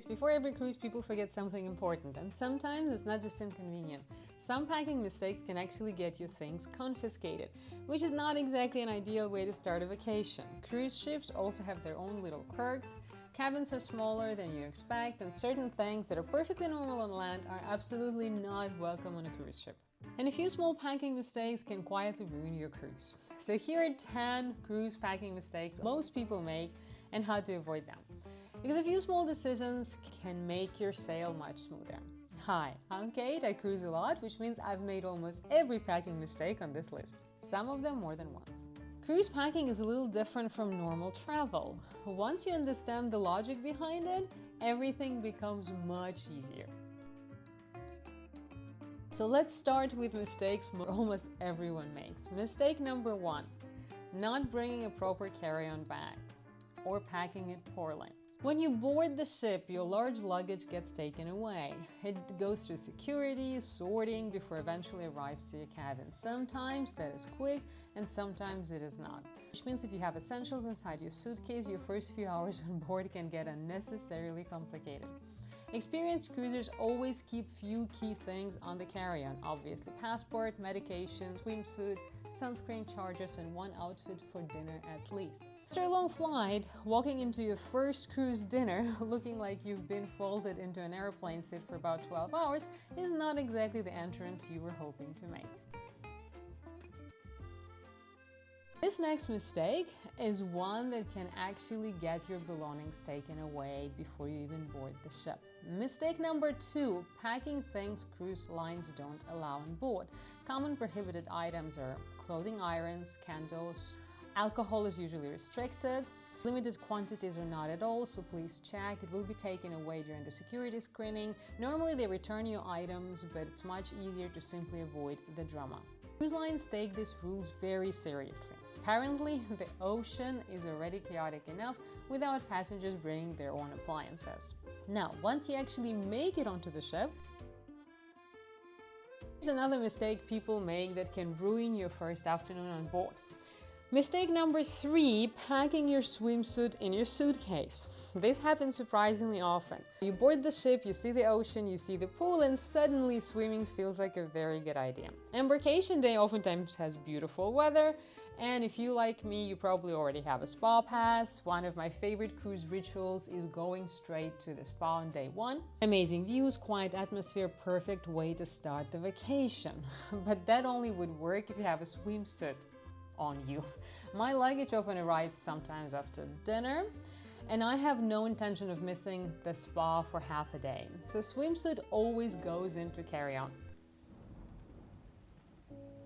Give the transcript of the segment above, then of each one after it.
Before every cruise, people forget something important, and sometimes it's not just inconvenient. Some packing mistakes can actually get your things confiscated, which is not exactly an ideal way to start a vacation. Cruise ships also have their own little quirks. Cabins are smaller than you expect, and certain things that are perfectly normal on land are absolutely not welcome on a cruise ship. And a few small packing mistakes can quietly ruin your cruise. So here are 10 cruise packing mistakes most people make and how to avoid them. Because a few small decisions can make your sail much smoother. Hi, I'm Kate, I cruise a lot, which means I've made almost every packing mistake on this list. Some of them more than once. Cruise packing is a little different from normal travel. Once you understand the logic behind it, everything becomes much easier. So let's start with mistakes almost everyone makes. Mistake number 1, not bringing a proper carry-on bag or packing it poorly. When you board the ship, your large luggage gets taken away. It goes through security, sorting before eventually arrives to your cabin. Sometimes that is quick and sometimes it is not. Which means if you have essentials inside your suitcase, your first few hours on board can get unnecessarily complicated. Experienced cruisers always keep few key things on the carry-on, obviously passport, medication, swimsuit, sunscreen, chargers, and one outfit for dinner at least. After a long flight, walking into your first cruise dinner looking like you've been folded into an airplane seat for about 12 hours is not exactly the entrance you were hoping to make. This next mistake is one that can actually get your belongings taken away before you even board the ship. Mistake number 2, packing things cruise lines don't allow on board. Common prohibited items are clothing irons, candles. Alcohol is usually restricted. Limited quantities are not at all, so please check. It will be taken away during the security screening. Normally they return your items, but it's much easier to simply avoid the drama. Cruise lines take these rules very seriously. Apparently, the ocean is already chaotic enough without passengers bringing their own appliances. Now, once you actually make it onto the ship, here's another mistake people make that can ruin your first afternoon on board. Mistake number 3, packing your swimsuit in your suitcase. This happens surprisingly often. You board the ship, you see the ocean, you see the pool, and suddenly swimming feels like a very good idea. Embarkation day oftentimes has beautiful weather, and if you like me, you probably already have a spa pass. One of my favorite cruise rituals is going straight to the spa on day 1. Amazing views, quiet atmosphere, perfect way to start the vacation. But that only would work if you have a swimsuit on you. My luggage often arrives sometimes after dinner, and I have no intention of missing the spa for half a day. So swimsuit always goes into carry-on.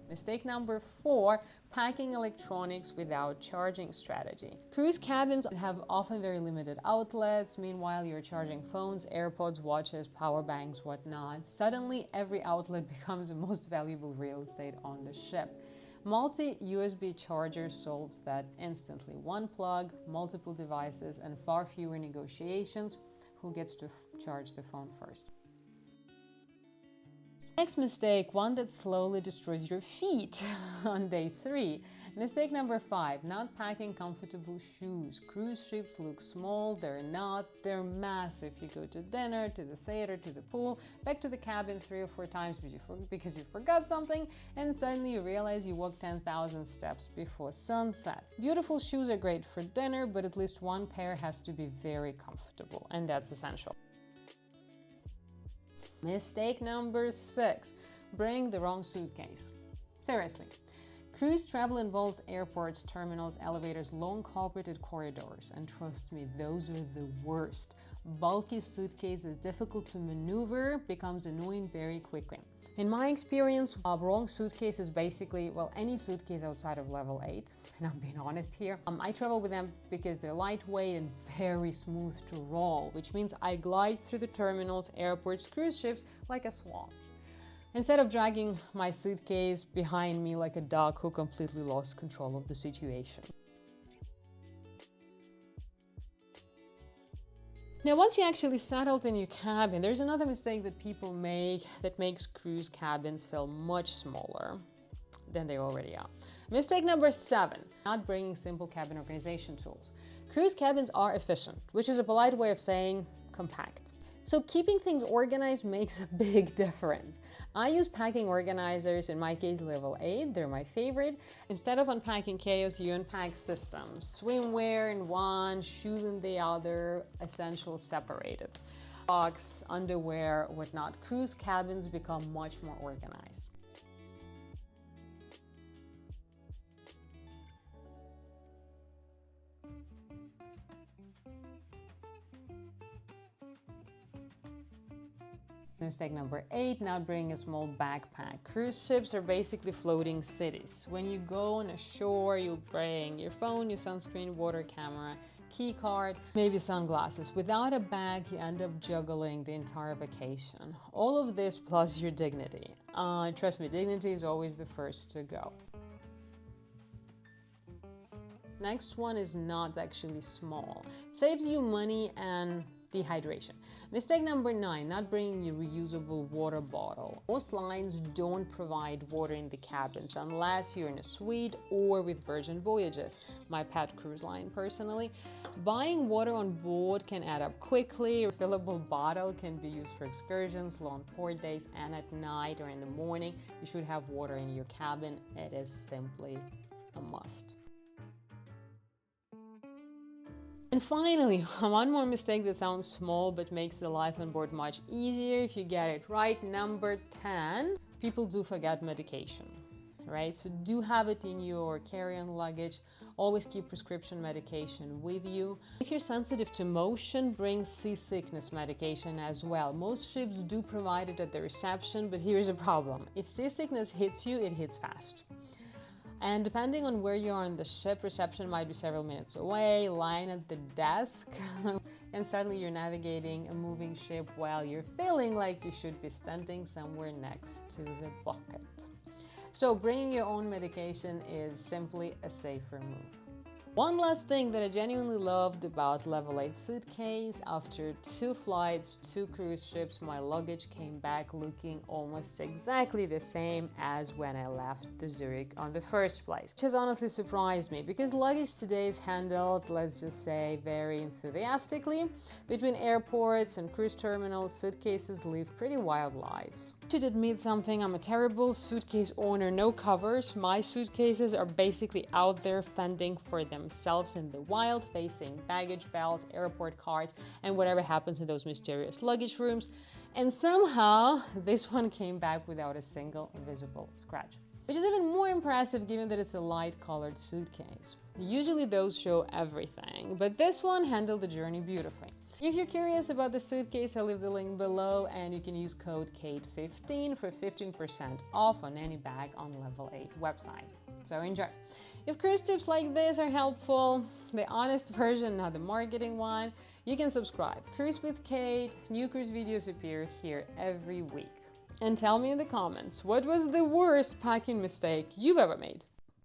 Mistake number 4, packing electronics without charging strategy. Cruise cabins have often very limited outlets. Meanwhile, you're charging phones, AirPods, watches, power banks, whatnot. Suddenly, every outlet becomes the most valuable real estate on the ship. Multi-USB charger solves that instantly. One plug, multiple devices, and far fewer negotiations. Who gets to charge the phone first? Next mistake, one that slowly destroys your feet on day 3. Mistake number 5, not packing comfortable shoes. Cruise ships look small, they're not, they're massive. You go to dinner, to the theater, to the pool, back to the cabin 3 or 4 times because you forgot something, and suddenly you realize you walked 10,000 steps before sunset. Beautiful shoes are great for dinner, but at least one pair has to be very comfortable, and that's essential. Mistake number 6, bring the wrong suitcase. Seriously. Cruise travel involves airports, terminals, elevators, long carpeted corridors, and trust me, those are the worst. Bulky suitcases, difficult to maneuver, becomes annoying very quickly. In my experience, a wrong suitcase is basically, well, any suitcase outside of level 8, and I'm being honest here. I travel with them because they're lightweight and very smooth to roll, which means I glide through the terminals, airports, cruise ships like a swan, instead of dragging my suitcase behind me like a dog who completely lost control of the situation. Now, once you actually settled in your cabin, there's another mistake that people make that makes cruise cabins feel much smaller than they already are. Mistake number 7, not bringing simple cabin organization tools. Cruise cabins are efficient, which is a polite way of saying compact. So keeping things organized makes a big difference. I use packing organizers, in my case level 8, they're my favorite. Instead of unpacking chaos, you unpack systems. Swimwear in one, shoes in the other, essentials separated. Socks, underwear, whatnot. Cruise cabins become much more organized. Mistake number 8, not bringing a small backpack. Cruise ships are basically floating cities. When you go on a shore, you'll bring your phone, your sunscreen, water, camera, key card, maybe sunglasses. Without a bag, you end up juggling the entire vacation. All of this plus your dignity. Trust me, dignity is always the first to go. Next one is not actually small. It saves you money and dehydration. Mistake number 9, not bringing your reusable water bottle. Most lines don't provide water in the cabins unless you're in a suite or with Virgin Voyages, my pet cruise line personally. Buying water on board can add up quickly. A refillable bottle can be used for excursions, long port days, and at night or in the morning. You should have water in your cabin. It is simply a must. And finally, one more mistake that sounds small but makes the life on board much easier if you get it right. Number 10, people do forget medication, right? So do have it in your carry-on luggage. Always keep prescription medication with you. If you're sensitive to motion, bring seasickness medication as well. Most ships do provide it at the reception, but here's a problem. If seasickness hits you, it hits fast. And depending on where you are on the ship, reception might be several minutes away, line at the desk, and suddenly you're navigating a moving ship while you're feeling like you should be standing somewhere next to the bucket. So bringing your own medication is simply a safer move. One last thing that I genuinely loved about Level 8 suitcase, after 2 flights, 2 cruise ships, my luggage came back looking almost exactly the same as when I left the Zurich on the first place. Which has honestly surprised me, because luggage today is handled, let's just say, very enthusiastically. Between airports and cruise terminals, suitcases live pretty wild lives. I should admit something, I'm a terrible suitcase owner, no covers. My suitcases are basically out there fending for themselves in the wild, facing baggage belts, airport cards, and whatever happens in those mysterious luggage rooms. And somehow, this one came back without a single visible scratch. Which is even more impressive given that it's a light-colored suitcase. Usually those show everything, but this one handled the journey beautifully. If you're curious about the suitcase, I'll leave the link below, and you can use code KATE15 for 15% off on any bag on Level 8 website. So enjoy! If cruise tips like this are helpful, the honest version, not the marketing one, you can subscribe. Cruise with Kate, new cruise videos appear here every week. And tell me in the comments, what was the worst packing mistake you've ever made?